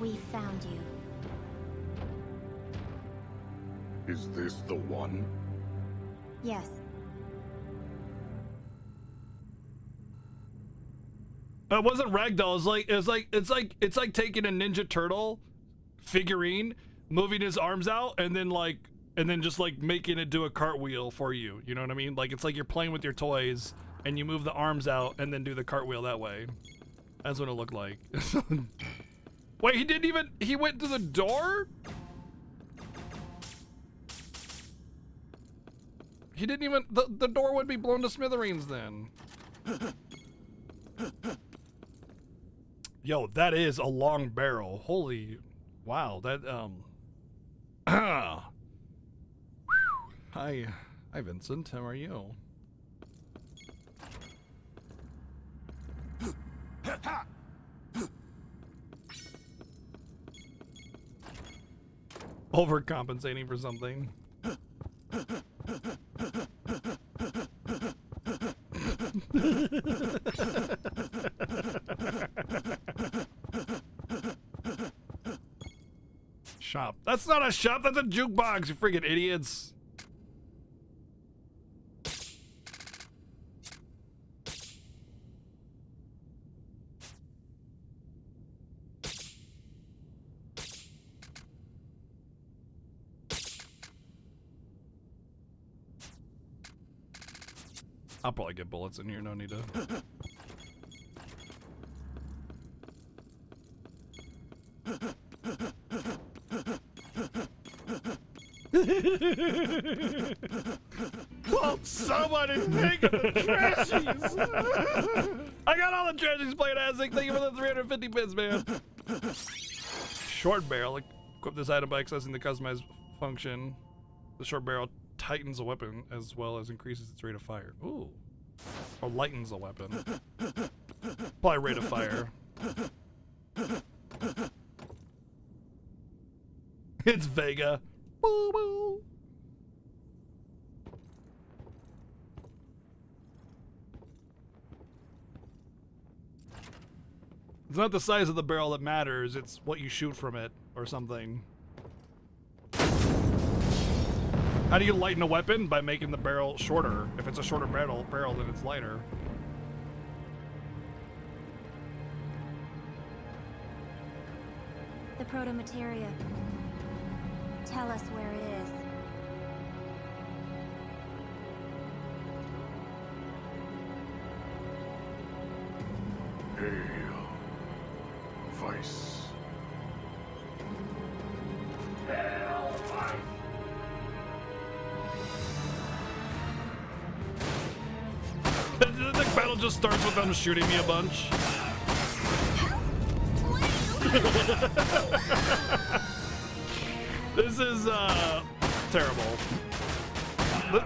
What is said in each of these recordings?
We found you. Is this the one? Yes. It wasn't ragdoll. It's like taking a Ninja Turtle figurine, moving his arms out, and then just like making it do a cartwheel for you. You know what I mean? Like it's like you're playing with your toys and you move the arms out and then do the cartwheel that way. That's what it looked like. Wait, he went to the door? He didn't even, the door would be blown to smithereens then. Yo, that is a long barrel. Holy, wow, that, Hi, Vincent, how are you? Overcompensating for something. Shop. That's not a shop, that's a jukebox, you freaking idiots. I'll probably get bullets in here, no need to. Well, somebody's taking the trashies! I got all the trashies playing Azzik. Thank you for the 350 bits, man. Short barrel. Equip this item by accessing the customized function. The short barrel tightens a weapon as well as increases its rate of fire. Ooh. Or lightens a weapon. Probably rate of fire. It's Vega. Boo boo. It's not the size of the barrel that matters, it's what you shoot from it or something. How do you lighten a weapon? By making the barrel shorter. If it's a shorter barrel then it's lighter. The proto-materia. Tell us where it is. Hail, Vice. Hail, Vice. The battle just starts with them shooting me a bunch. This is terrible.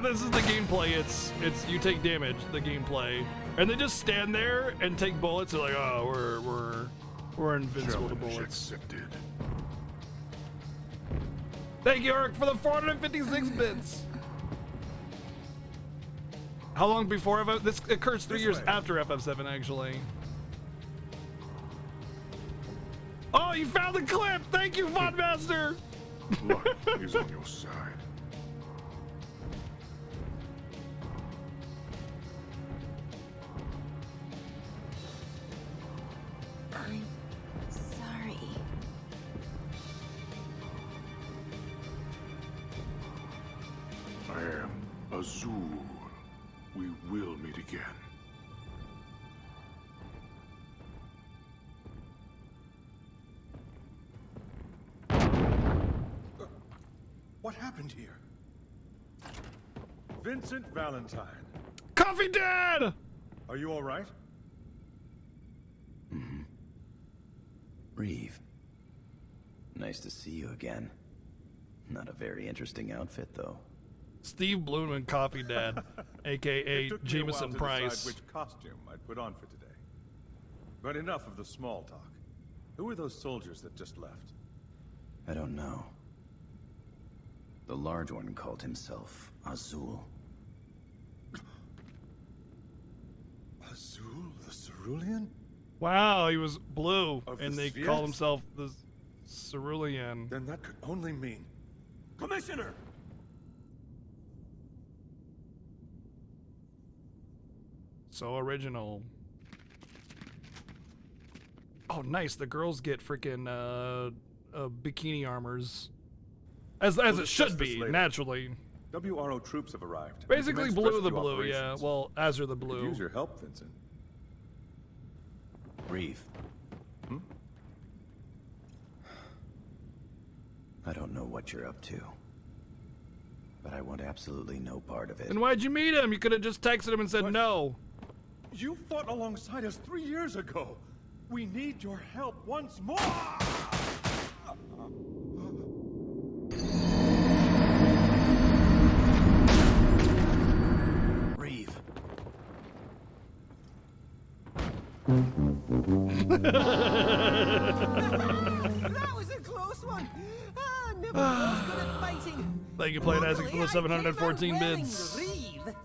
This is the gameplay. It's you take damage. The gameplay, and they just stand there and take bullets. They're like, oh, we're invincible to bullets. Accepted. Thank you, Eric, for the 456 bits. How long before FF? This occurs 3 years after FF7, actually. Oh, you found the clip! Thank you, Vodmaster! Luck is on your side. I'm sorry. I am Azul. We will meet again. What happened here? Vincent Valentine. Coffee Dad! Are you all right? Mm-hmm. Reeve. Nice to see you again. Not a very interesting outfit, though. Steve Bloom and Coffee Dad, aka It took me a while Jameson to Price. decide which costume I'd put on for today. But enough of the small talk. Who are those soldiers that just left? I don't know. The large one called himself Azul. Azul, the Cerulean? Wow, he was blue, Of and the they Spheres? call himself the Cerulean. Then that could only mean... Commissioner! So original. Oh, nice. The girls get freaking bikini armors. As it should be, naturally. WRO troops have arrived. Basically Commenced blue the rescue blue, yeah. operations. Well, Azure the Could blue. use your help, Vincent. Reeve. I don't know what you're up to, but I want absolutely no part of it. And why'd you meet him? You could have just texted him and said What? no. You fought alongside us 3 years ago. We need your help once more! Reeve. That was a close one. Ah, never was good at fighting. Thank you, Playing Isaac, for the Luckily, I 714 came out bids. wearing Reeve.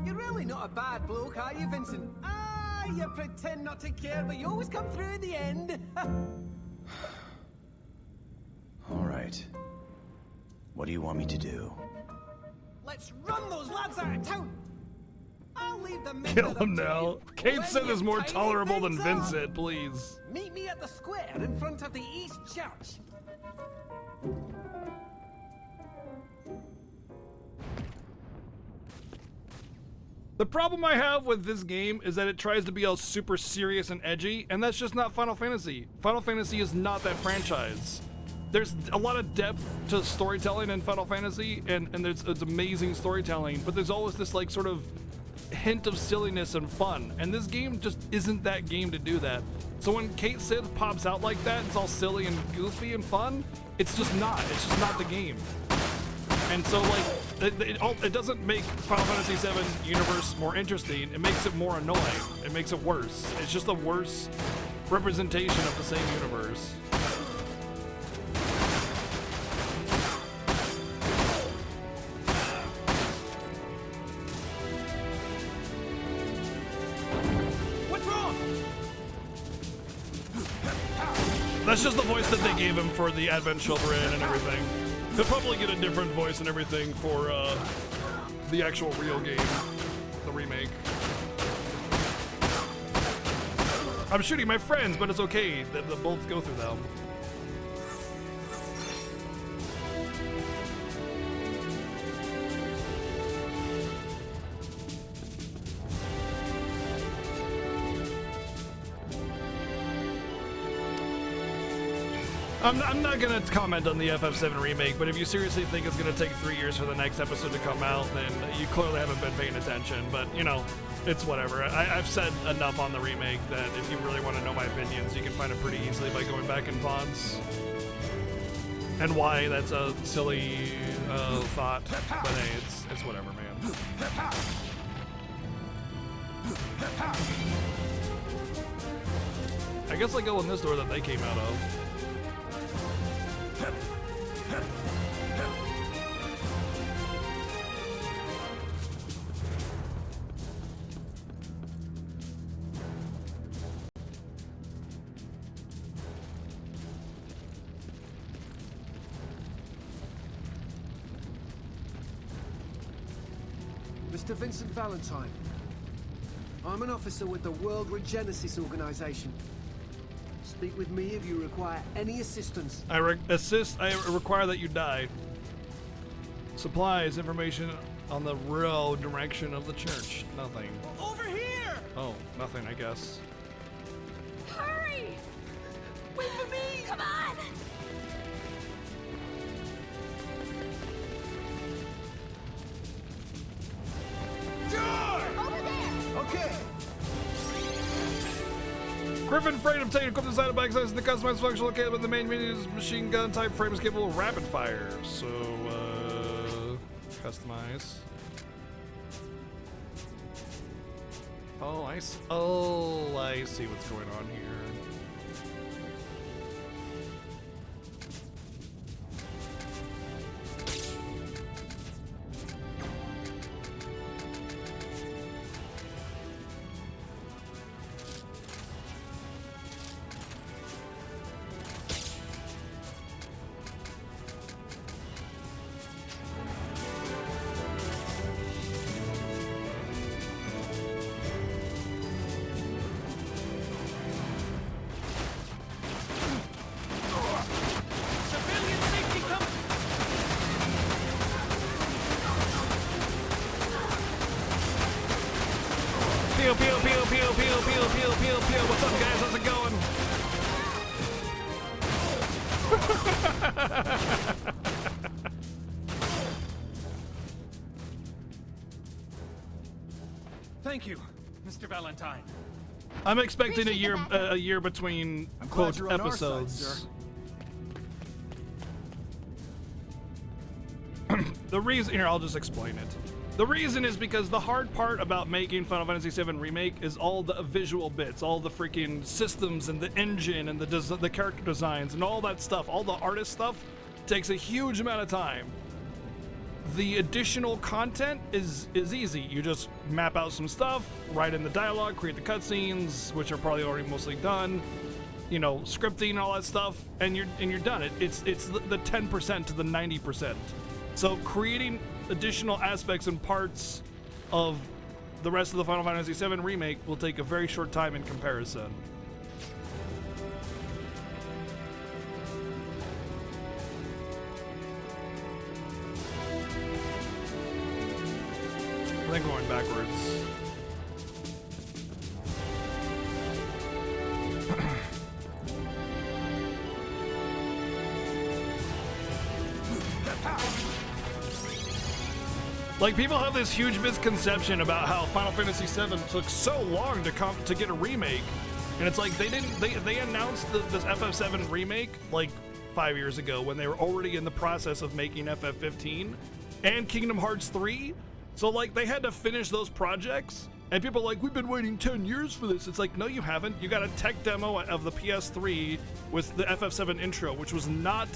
You're really not a bad bloke, are you, Vincent? Ah, you pretend not to care, but you always come through in the end. All right. What do you want me to do? Let's run those lads out of town. I'll leave the men Kill to them him to now. you. Kate When Sith you is more tidy tolerable than things up, Vincent, please. Meet me at the square in front of the East Church. The problem I have with this game is that it tries to be all super serious and edgy, and that's just not Final Fantasy. Final Fantasy is not that franchise. There's a lot of depth to storytelling in Final Fantasy, and it's amazing storytelling, but there's always this like sort of hint of silliness and fun, and this game just isn't that game to do that. So when Kate Sith pops out like that, it's all silly and goofy and fun, it's just not the game. And so like, it doesn't make Final Fantasy VII universe more interesting, it makes it more annoying, it makes it worse. It's just a worse representation of the same universe. What's wrong? That's just the voice that they gave him for the Advent Children and everything. He'll probably get a different voice and everything for the actual real game, the remake. I'm shooting my friends, but it's okay. The bullets go through them. I'm not gonna comment on the FF7 remake, but if you seriously think it's gonna take 3 years for the next episode to come out, then you clearly haven't been paying attention. But you know, it's whatever. I've said enough on the remake that if you really want to know my opinions, you can find it pretty easily by going back in VODs. And why that's a silly thought, but hey, it's whatever, man. I guess I go in this door that they came out of. Mr. Vincent Valentine. I'm an officer with the World Regenesis Organization. Speak with me if you require any assistance. I require that you die. Supplies, information on the road direction of the church. Nothing. Over here! Oh, nothing, I guess. Hurry! Wait for me! Come on! Over there! Okay. Griffin frame obtained equipped inside by accessing the customized function located with the main menu's machine gun type frame is capable of rapid fire. So, customize. Oh, I see what's going on here. pew, pew, pew, pew. What's up, guys? How's it going? Thank you, Mr. Valentine. I'm expecting a Appreciate year the a year between glad quote you're on our side, episodes. sir. The reason here, I'll just explain it. The reason is because the hard part about making Final Fantasy VII Remake is all the visual bits, all the freaking systems and the engine and the character designs and all that stuff, all the artist stuff takes a huge amount of time. The additional content is easy. You just map out some stuff, write in the dialogue, create the cutscenes, which are probably already mostly done, you know, scripting and all that stuff, and you're done. It's the 10% to the 90%. So creating additional aspects and parts of the rest of the Final Fantasy VII Remake will take a very short time in comparison. I think going backwards. Like, people have this huge misconception about how Final Fantasy VII took so long to get a remake, and it's like they announced this FF7 remake like 5 years ago when they were already in the process of making FF15 and Kingdom Hearts 3. So like they had to finish those projects, and people are like, we've been waiting 10 years for this. It's like, no, you haven't. You got a tech demo of the PS3 with the FF7 intro, which was not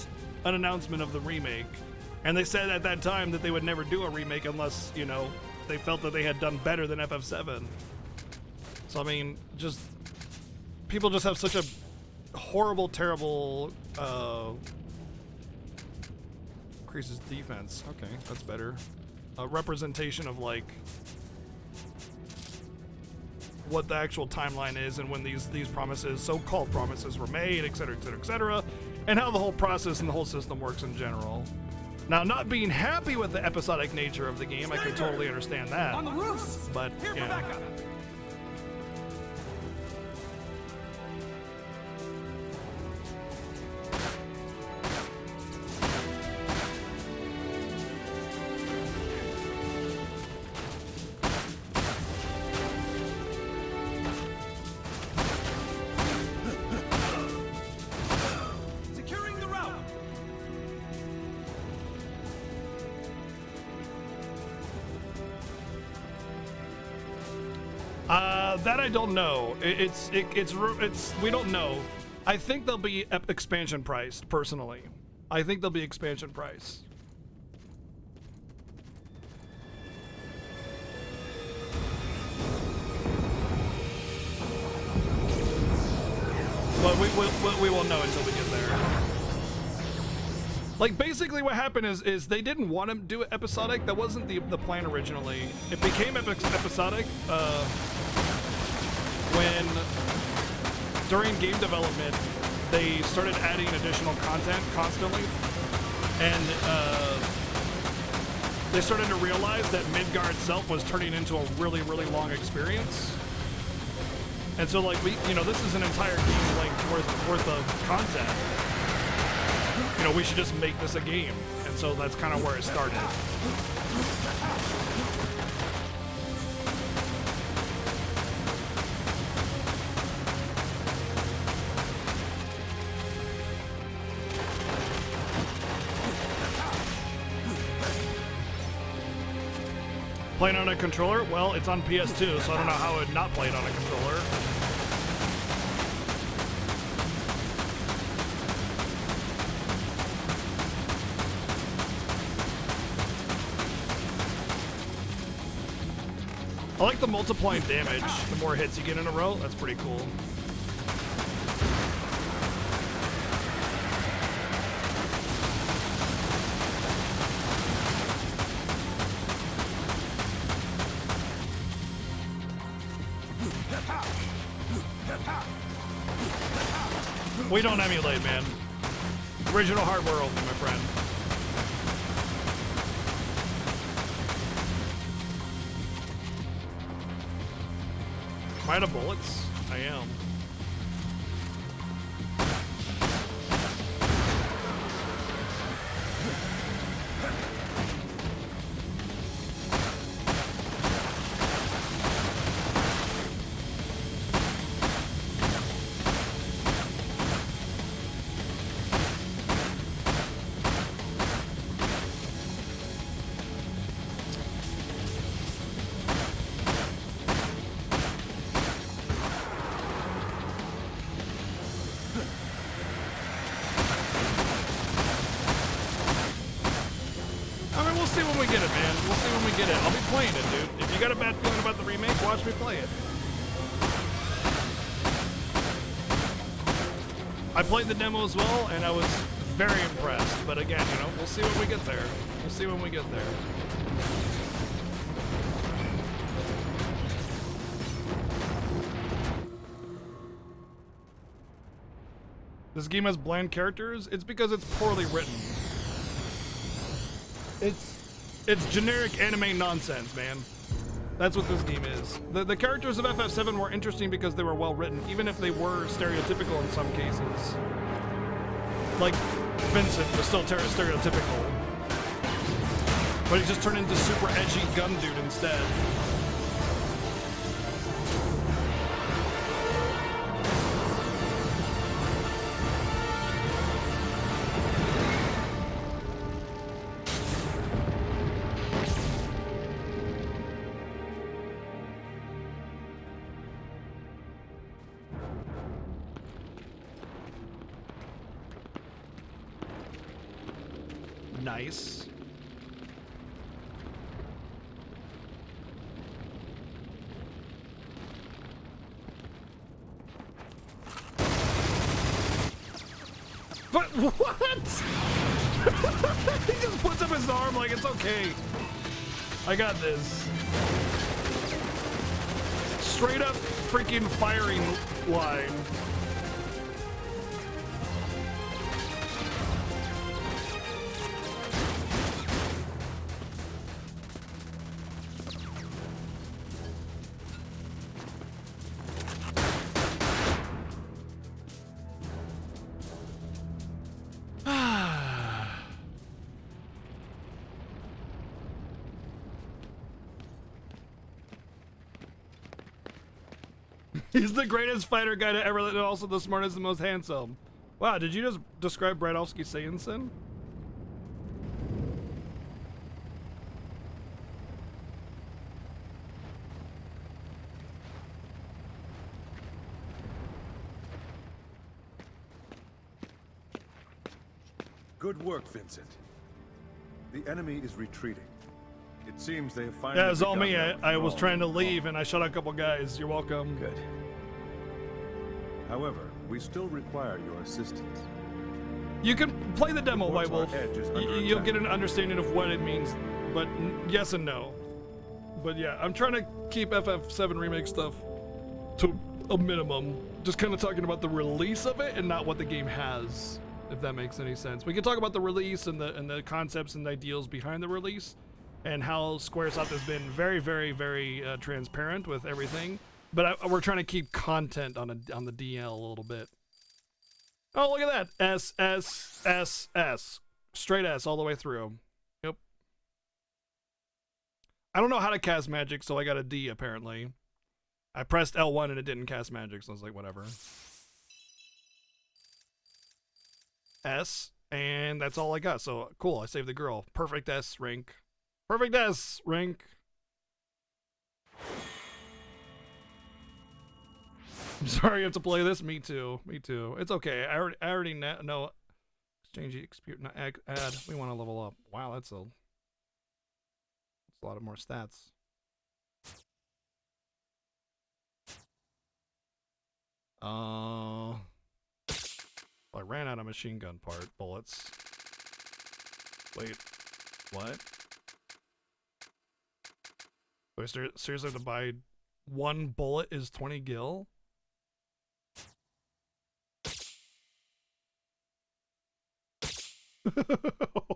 an announcement of the remake. And they said at that time that they would never do a remake unless, you know, they felt that they had done better than FF7. So, I mean, just people just have such a horrible, terrible, increases defense. Okay, that's better. Representation of, like, what the actual timeline is and when these promises, so-called promises, were made, et cetera, et cetera, et cetera, and how the whole process and the whole system works in general. Now, not being happy with the episodic nature of the game, I can totally understand that. On the roofs! But, Here for yeah. backup! Securing the route! That I don't know. It's we don't know. I think they'll be expansion priced, personally. I think they'll be expansion priced. But we won't know until we get there. Like, basically what happened is they didn't want to do it episodic. That wasn't the plan originally. It became episodic when, during game development, they started adding additional content constantly. And they started to realize that Midgar itself was turning into a really, really long experience. And so, like, this is an entire game length worth of content. You know, we should just make this a game. And so that's kind of where it started. Playing on a controller? Well, it's on PS2, so I don't know how it would not play it on a controller. I like the multiplying damage. The more hits you get in a row, that's pretty cool. We don't emulate, man. Original hardware only, my friend. Am I out of bullets? I am. Watch me play it. I played the demo as well, and I was very impressed. But again, you know, we'll see when we get there. We'll see when we get there. This game has bland characters. It's because it's poorly written. It's generic anime nonsense, man. That's what this game is. The characters of FF7 were interesting because they were well written, even if they were stereotypical in some cases. Like, Vincent was still stereotypical. But he just turned into super edgy gun dude instead. Nice. But what? He just puts up his arm like it's okay. I got this. Straight up freaking firing line. He's the greatest fighter guy to ever live, and also the smartest and most handsome. Wow, did you just describe Bradowski Sayensen? Good work, Vincent. The enemy is retreating. It seems they have finally. Yeah, it was all me. begun their I was withdrawal trying to from the leave vault. and I shot a couple guys. You're welcome. Good. However, we still require your assistance. You can play the demo, White Reports Wolf. our edge is under You'll attack. get an understanding of what it means, but yes and no. But yeah, I'm trying to keep FF7 remake stuff to a minimum. Just kind of talking about the release of it and not what the game has, if that makes any sense. We can talk about the release and the concepts and the ideals behind the release, and how Squaresoft has been very, very, very transparent with everything. But we're trying to keep content on the DL a little bit. Oh, look at that. S, S, S, S. Straight S all the way through. Yep. I don't know how to cast magic, so I got a D, apparently. I pressed L1 and it didn't cast magic, so I was like, whatever. S, and that's all I got. So, cool. I saved the girl. Perfect S rank. Perfect S rank. I'm sorry you have to play this. Me too. Me too. It's okay. I already know. Exchange experience. Add. We want to level up. Wow, that's a lot of more stats. Well, I ran out of machine gun bullets. Wait, what? Do I seriously have to buy one bullet is 20 gil?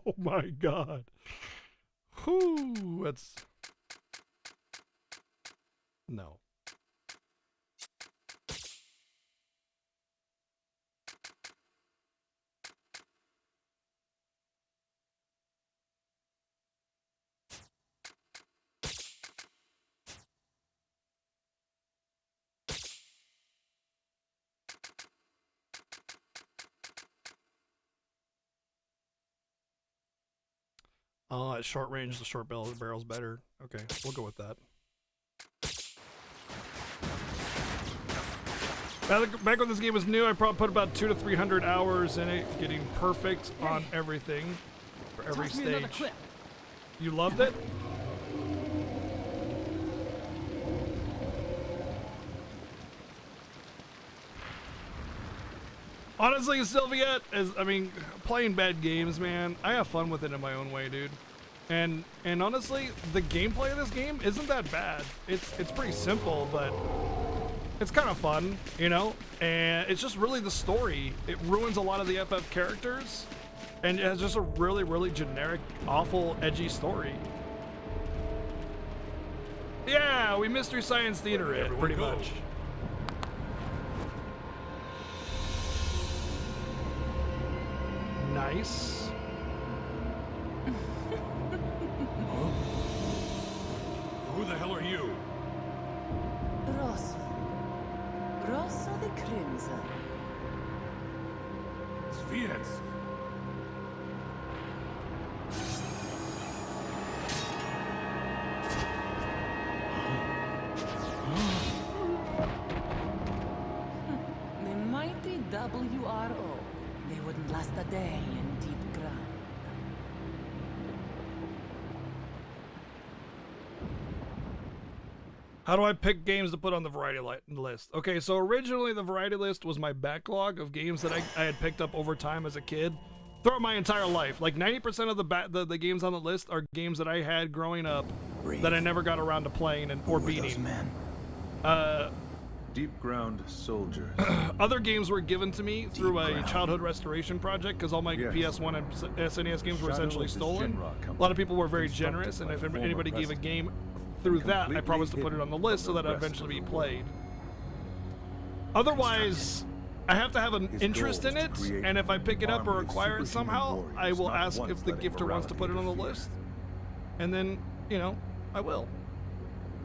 Oh my god. Whew, that's... No. Oh, at short range, the short barrel's better. Okay, we'll go with that. Back when this game was new, I probably put about 200 to 300 hours in it, getting perfect on everything for every stage. You loved it? Honestly, Sylvia, playing bad games, man, I have fun with it in my own way, dude. And honestly, the gameplay of this game isn't that bad. It's pretty simple, but it's kind of fun, you know? And it's just really the story. It ruins a lot of the FF characters, and it has just a really, really generic, awful, edgy story. Yeah, we Mystery Science Theater it, pretty much. Nice. Who the hell are you? Rosso. Rosso the Crimson. Sviets. The mighty WRO. They wouldn't last a day in deep ground. How do I pick games to put on the variety list? Okay, so originally the variety list was my backlog of games that I had picked up over time as a kid, throughout my entire life. Like 90% of the games on the list are games that I had growing up that I never got around to playing or beating. Deep Ground Soldiers. Other games were given to me through a childhood restoration project because all my PS1 and SNES games were essentially stolen. A lot of people were very generous, and if anybody gave a game through that, I promised to put it on the list so that I'd eventually be played. Otherwise, I have to have an interest in it, and if I pick it up or acquire it somehow, I will ask if the gifter wants to put it on the list. And then, you know, I will.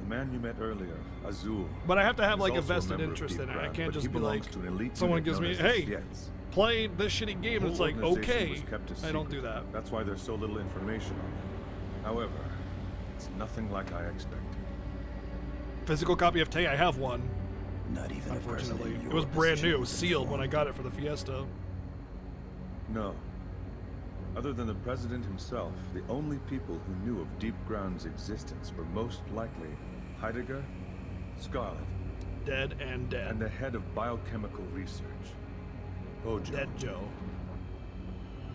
The man you met earlier, Azul. But I have to have like a vested interest in it. I can't just be like, someone gives me, hey, play this shitty game. It's like, okay. I don't do that. That's why there's so little information on it. However, it's nothing like I expected. Physical copy of Tay, I have one. Not even unfortunately. It was brand new, sealed when I got it for the Fiesta. No. Other than the president himself, the only people who knew of Deep Ground's existence were most likely Heidegger, Scarlet, dead, and the head of biochemical research, Hojo. Dead Joe.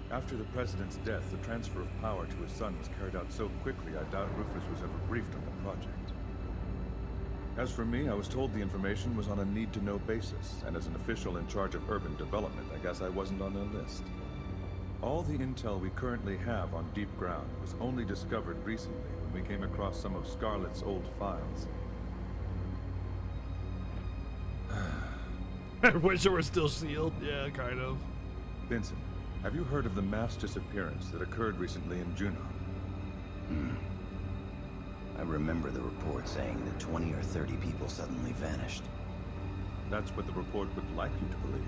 After the president's death, the transfer of power to his son was carried out so quickly I doubt Rufus was ever briefed on the project. As for me, I was told the information was on a need-to-know basis, and as an official in charge of urban development, I guess I wasn't on their list. All the intel we currently have on Deep Ground was only discovered recently when we came across some of Scarlet's old files. I wish it were still sealed. Yeah, kind of. Vincent, have you heard of the mass disappearance that occurred recently in Juno? I remember the report saying that 20 or 30 people suddenly vanished. That's what the report would like you to believe.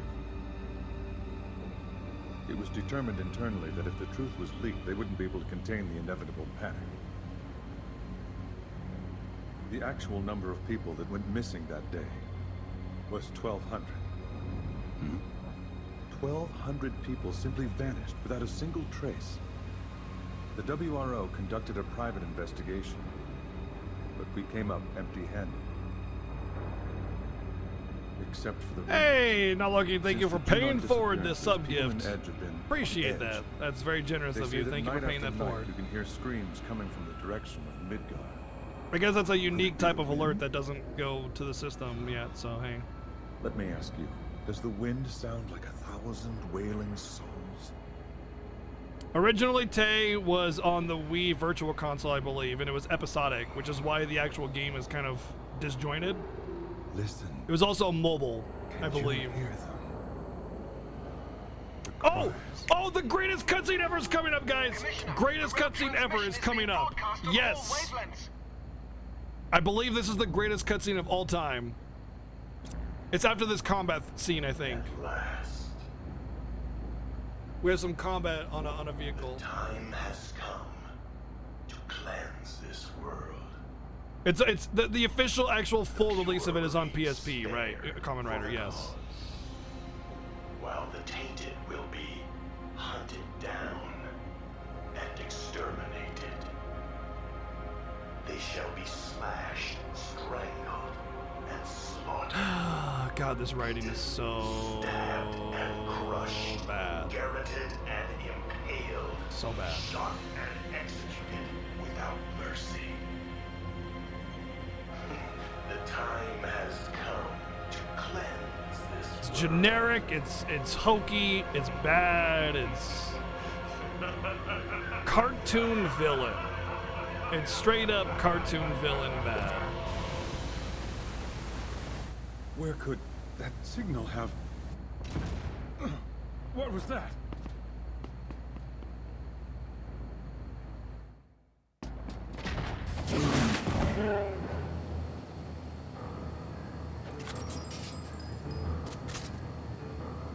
It was determined internally that if the truth was leaked, they wouldn't be able to contain the inevitable panic. The actual number of people that went missing that day was 1,200. 1,200 people simply vanished without a single trace. The WRO conducted a private investigation, but we came up empty-handed. Except for the hey, not lucky. Thank you for paying forward this sub gift. Appreciate that. That's very generous of you. Thank you for paying that forward. You can hear screams coming from the direction of Midgard. I guess that's a unique type of alert that doesn't go to the system yet. So hey. Let me ask you: does the wind sound like 1,000 wailing souls? Originally, Tay was on the Wii Virtual Console, I believe, and it was episodic, which is why the actual game is kind of disjointed. Listen. It was also mobile, I believe. Oh! Oh, the greatest cutscene ever is coming up, guys! Greatest cutscene ever is coming up. Yes! I believe this is the greatest cutscene of all time. It's after this combat scene, I think. At last. We have some combat on a vehicle. The time has come. cleanse this world. It's the official actual full release of it is on PSP, right? Common Rider, yes. While the tainted will be hunted down and exterminated. They shall be slashed, strangled, and slaughtered. God, this writing is so Stabbed and crushed, bad. garroted and impaled, So bad. shot and executed without mercy. The time has come to cleanse this It's world. generic, it's hokey, it's bad, it's cartoon villain. It's straight up cartoon villain bad. Where could that signal have... What was that?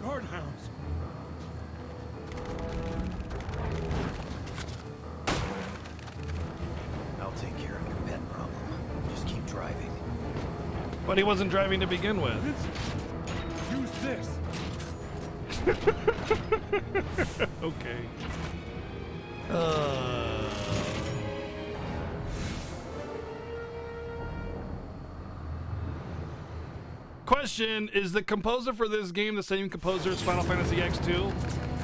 Guardhounds! I'll take care of your pet problem. Just keep driving. But he wasn't driving to begin with. Use this! Okay. Question, is the composer for this game the same composer as Final Fantasy X2?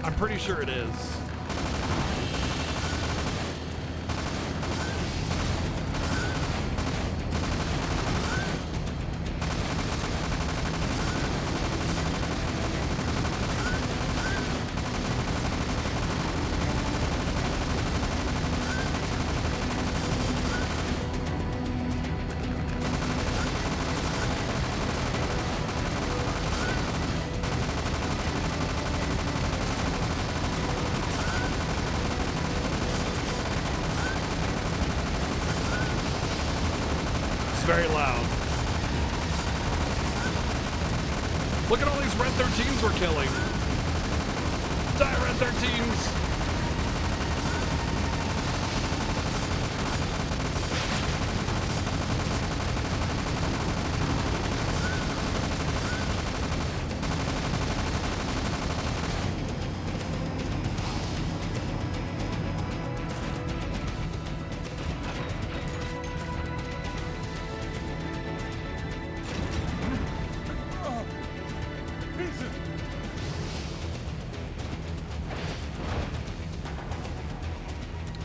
I'm pretty sure it is. Very loud. Look at all these Red 13s we're killing. Die, Red 13s!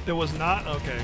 It was not? Okay.